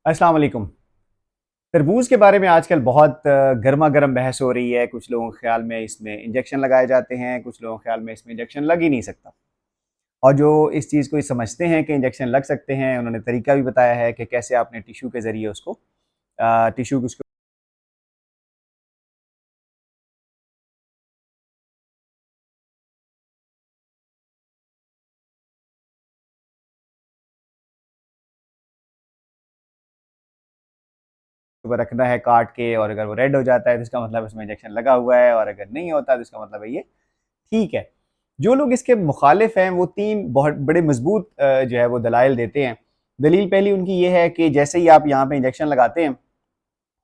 अस्सलाम वालेकुम। तरबूज के बारे में आजकल बहुत गर्मा गर्म बहस हो रही है। कुछ लोगों के ख्याल में इसमें इंजेक्शन लगाए जाते हैं, कुछ लोगों के ख्याल में इसमें इंजेक्शन लग ही नहीं सकता। और जो इस चीज़ को समझते हैं कि इंजेक्शन लग सकते हैं, उन्होंने तरीका भी बताया है कि कैसे आपने टिश्यू के ज़रिए उसको टिश्यू उसको रखना है काट के, और अगर वो रेड हो जाता है तो इसका मतलब उसमें इंजेक्शन लगा हुआ है, और अगर नहीं होता तो इसका मतलब है ये ठीक है। जो लोग इसके मुखालिफ हैं वो तीन बहुत बड़े मजबूत जो है वो दलाइल देते हैं। दलील पहली उनकी ये है कि जैसे ही आप यहाँ पे इंजेक्शन लगाते हैं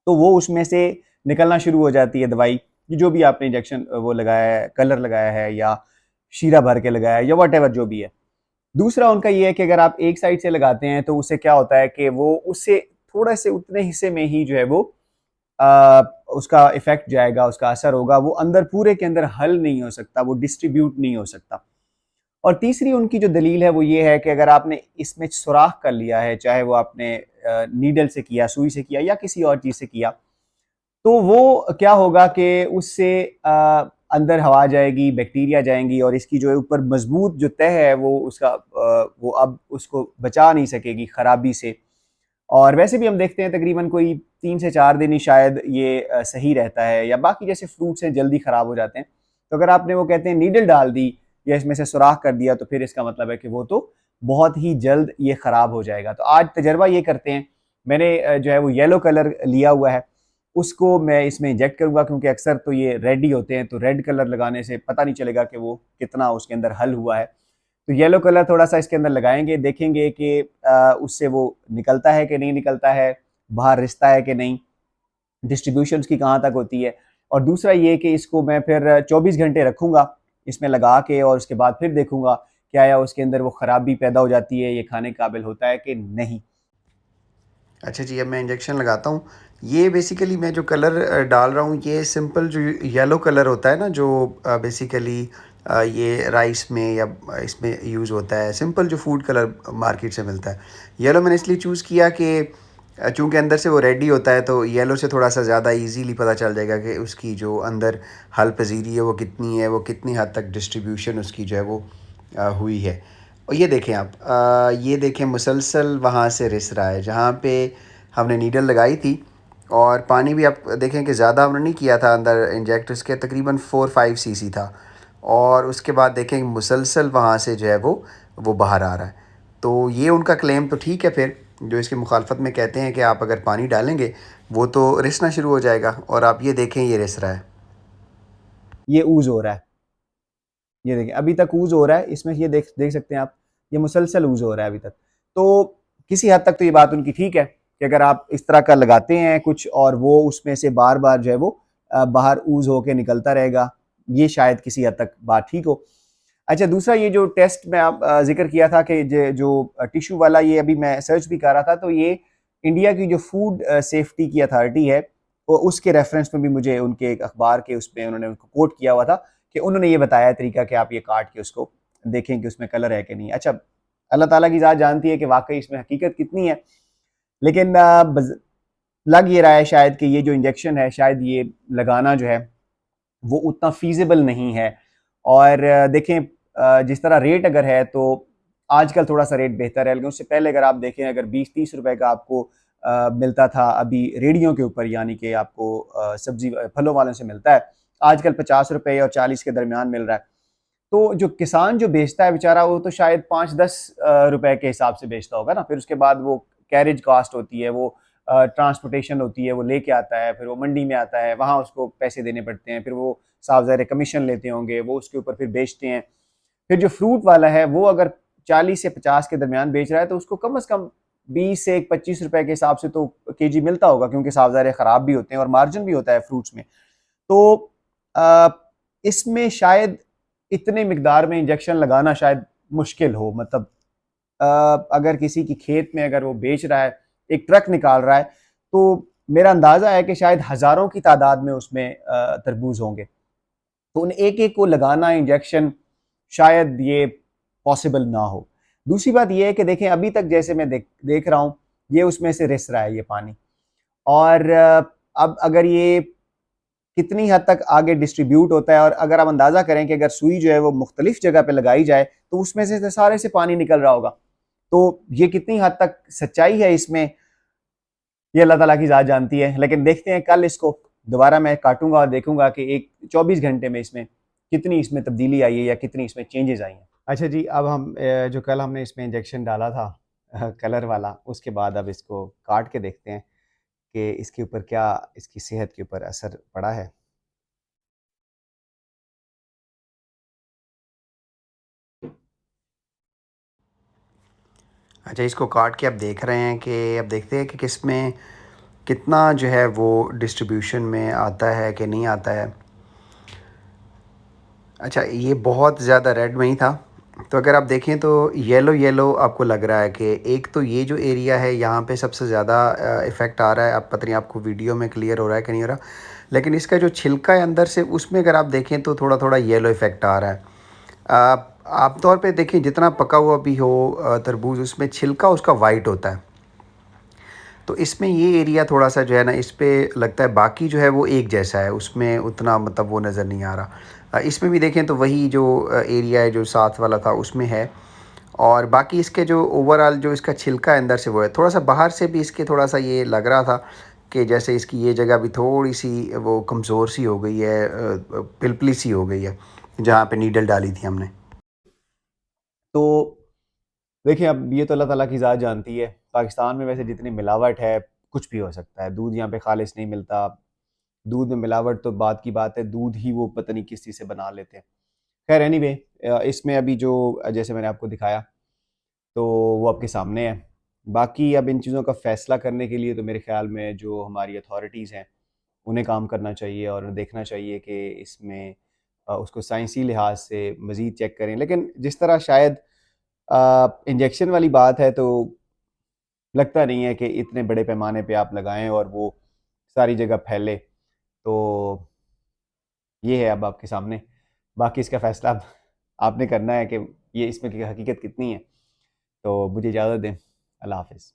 तो वो उसमें से निकलना शुरू हो जाती है दवाई, कि जो भी आपने इंजेक्शन वो लगाया है, कलर लगाया है या शीरा भर के लगाया है या वट जो भी है। दूसरा उनका ये है कि अगर आप एक साइड से लगाते हैं तो उससे क्या होता है कि वो उससे थोड़ा से उतने हिस्से में ही जो है वो आ, उसका इफेक्ट जाएगा, उसका असर होगा, वो अंदर पूरे के अंदर हल नहीं हो सकता, वो डिस्ट्रीब्यूट नहीं हो सकता। और तीसरी उनकी जो दलील है वो ये है कि अगर आपने इसमें सुराख कर लिया है, चाहे वो आपने नीडल से किया, सुई से किया या किसी और चीज़ से किया, तो वो क्या होगा कि उससे अंदर हवा जाएगी, बैक्टीरिया जाएंगी, और इसकी जो है ऊपर मजबूत जो तह है वो उसका वो अब उसको बचा नहीं सकेगी खराबी से। और वैसे भी हम देखते हैं तकरीबन कोई 3 से 4 दिन ही शायद ये सही रहता है, या बाकी जैसे फ्रूट्स हैं जल्दी ख़राब हो जाते हैं। तो अगर आपने वो कहते हैं नीडल डाल दी या इसमें से सुराख कर दिया, तो फिर इसका मतलब है कि वो तो बहुत ही जल्द ये ख़राब हो जाएगा। तो आज तजर्बा ये करते हैं। मैंने जो है वो येलो कलर लिया हुआ है, उसको मैं इसमें इंजेक्ट करूँगा, क्योंकि अक्सर तो ये रेड ही होते हैं, तो रेड कलर लगाने से पता नहीं चलेगा कि वो कितना उसके अंदर हल हुआ है। तो येलो कलर थोड़ा सा इसके अंदर लगाएंगे, देखेंगे कि उससे वो निकलता है कि नहीं निकलता है, बाहर रिश्ता है कि नहीं, डिस्ट्रीब्यूशन की कहाँ तक होती है। और दूसरा ये कि इसको मैं फिर 24 घंटे रखूँगा इसमें लगा के, और उसके बाद फिर देखूँगा क्या या उसके अंदर वो ख़राबी पैदा हो जाती है, ये खाने के काबिल होता है कि नहीं। अच्छा जी, अब मैं इंजेक्शन लगाता हूँ। ये बेसिकली मैं जो कलर डाल रहा हूँ, ये सिंपल जो येलो कलर होता है ना, जो बेसिकली ये राइस में या इसमें यूज़ होता है, सिंपल जो फूड कलर मार्केट से मिलता है। येलो मैंने इसलिए चूज़ किया कि चूँकि अंदर से वो रेड ही होता है, तो येलो से थोड़ा सा ज़्यादा इजीली पता चल जाएगा कि उसकी जो अंदर हल पजीरी है वो कितनी है, वो कितनी हद तक डिस्ट्रीब्यूशन उसकी जो है वो हुई है। और ये देखें आप, ये देखें मुसलसल वहाँ से रिस रहा है जहाँ पे हमने नीडल लगाई थी। और पानी भी आप देखें कि ज़्यादा हमने नहीं किया था अंदर इंजेक्ट, उसके तकरीबन 4-5 cc था। और उसके बाद देखें मुसलसल वहाँ से जो है वो बाहर आ रहा है। तो ये उनका क्लेम तो ठीक है, फिर जो इसकी मुखालफत में कहते हैं कि आप अगर पानी डालेंगे वो तो रिसना शुरू हो जाएगा, और आप ये देखें ये रिस रहा है। ये ऊज हो रहा है, ये देखिए अभी तक ऊज हो रहा है इसमें, ये देख देख सकते हैं आप, ये मुसलसल ऊज हो रहा है अभी तक। तो किसी हद तक तो ये बात उनकी ठीक है कि अगर आप इस तरह का लगाते हैं कुछ और वो उसमें से बार बार जो है वो बाहर ऊज होके निकलता रहेगा, ये शायद किसी हद तक बात ठीक हो। अच्छा, दूसरा ये जो टेस्ट में आप जिक्र किया था कि जो टिश्यू वाला, ये अभी मैं सर्च भी कर रहा था, तो ये इंडिया की जो फूड सेफ्टी की अथॉरिटी है, वो उसके रेफरेंस में भी मुझे उनके एक अखबार के उसमें उन्होंने उनको कोट किया हुआ था कि उन्होंने ये बताया तरीका कि आप ये काट के उसको देखें कि उसमें कलर है कि नहीं। अच्छा, अल्लाह ताला की ज़ात जानती है कि वाकई इसमें हकीकत कितनी है, लेकिन लग ये रहा है शायद कि ये जो इंजेक्शन है, शायद ये लगाना जो है वो उतना फीजिबल नहीं है। और देखें जिस तरह रेट अगर है तो आजकल थोड़ा सा रेट बेहतर है, लेकिन उससे पहले अगर आप देखें, अगर 20-30 रुपए का आपको मिलता था अभी रेडियो के ऊपर, यानी कि आपको सब्जी फलों वालों से मिलता है, आजकल 50 रुपए और 40 के दरमियान मिल रहा है। तो जो किसान जो बेचता है बेचारा, वो तो शायद 5-10 रुपए के हिसाब से बेचता होगा ना। फिर उसके बाद वो कैरेज कॉस्ट होती है, वो ट्रांसपोर्टेशन होती है, वो लेके आता है, फिर वो मंडी में आता है, वहाँ उसको पैसे देने पड़ते हैं, फिर वो साफ ज़ाहिर है कमीशन लेते होंगे, वो उसके ऊपर फिर बेचते हैं। फिर जो फ्रूट वाला है वो अगर 40 से 50 के दरमियान बेच रहा है, तो उसको कम से कम 20 से 25 रुपए के हिसाब से तो केजी मिलता होगा, क्योंकि साफ ज़ाहिर है ख़राब भी होते हैं और मार्जिन भी होता है फ्रूट्स में। तो अ, इसमें शायद इतने मिकदार में इंजेक्शन लगाना शायद मुश्किल हो, मतलब अ, अगर किसी की खेत में अगर वो बेच रहा है, एक ट्रक निकाल रहा है, तो मेरा अंदाज़ा है कि शायद हज़ारों की तादाद में उसमें तरबूज होंगे। तो उन एक-एक को लगाना इंजेक्शन, शायद ये पॉसिबल ना हो। दूसरी बात ये है कि देखें, अभी तक जैसे मैं देख देख रहा हूँ ये उसमें से रिस रहा है ये पानी। और अब अगर ये कितनी हद तक आगे डिस्ट्रीब्यूट होता है, और अगर आप अंदाज़ा करें कि अगर सुई जो है वो मुख्तलिफ जगह पे लगाई जाए तो उसमें से तो सारे से पानी निकल रहा होगा। तो ये कितनी हद तक सच्चाई है इसमें, ये अल्लाह ताला की ज़ात जानती है। लेकिन देखते हैं, कल इसको दोबारा मैं काटूंगा और देखूंगा कि एक 24 घंटे में इसमें कितनी इसमें तब्दीली आई है या कितनी इसमें चेंजेस आई हैं। अच्छा जी, अब हम जो कल हमने इसमें इंजेक्शन डाला था कलर वाला, उसके बाद अब इसको काट के देखते हैं कि इसके ऊपर क्या, इसकी सेहत के ऊपर असर पड़ा है। अच्छा, इसको काट के आप देख रहे हैं कि अब देखते हैं कि किस में कितना जो है वो डिस्ट्रीब्यूशन में आता है कि नहीं आता है। अच्छा, ये बहुत ज़्यादा रेड में ही था, तो अगर आप देखें तो येलो येलो आपको लग रहा है कि एक तो ये जो एरिया है यहाँ पे सबसे ज़्यादा इफ़ेक्ट आ रहा है। अब पता नहीं आपको वीडियो में क्लियर हो रहा है कि नहीं हो रहा, लेकिन इसका जो छिलका है अंदर से, उसमें अगर आप देखें तो थोड़ा थोड़ा येलो इफ़ेक्ट आ रहा है। आप तौर पे देखें, जितना पका हुआ भी हो तरबूज, उसमें छिलका उसका वाइट होता है। तो इसमें ये एरिया थोड़ा-सा जो है ना, इस पे लगता है, बाकी जो है वो एक जैसा है, उसमें उतना मतलब वो नज़र नहीं आ रहा। इसमें भी देखें तो वही जो एरिया है जो साथ वाला था उसमें है, और बाकी इसके जो ओवरऑल जो इसका छिलका है अंदर से वो है। थोड़ा-सा बाहर से भी इसके थोड़ा-सा ये लग रहा था कि जैसे इसकी ये जगह भी थोड़ी-सी वो कमज़ोर सी हो गई है, पिलपली सी हो गई है, जहाँ पे नीडल डाली थी हमने। तो देखिए, अब ये तो अल्लाह ताला की ज़ात जानती है। पाकिस्तान में वैसे जितनी मिलावट है, कुछ भी हो सकता है। दूध यहाँ पे खालिस नहीं मिलता। दूध में मिलावट तो बात की बात है, दूध ही वो पता नहीं किस चीज़ से बना लेते हैं। खैर एनीवे, इसमें अभी जो जैसे मैंने आपको दिखाया, तो वो आपके सामने है। बाकी अब इन चीज़ों का फ़ैसला करने के लिए तो मेरे ख़्याल में जो हमारी अथॉरिटीज़ हैं, उन्हें काम करना चाहिए और देखना चाहिए कि इसमें उसको साइंसी लिहाज से मज़ीद चेक करें। लेकिन जिस तरह शायद इंजेक्शन वाली बात है, तो लगता नहीं है कि इतने बड़े पैमाने पे आप लगाएं और वो सारी जगह फैले। तो ये है अब आपके सामने। बाकी इसका फ़ैसला अब आपने करना है कि ये इसमें की हकीकत कितनी है। तो मुझे इजाज़त दें। अल्लाह हाफ़िज़।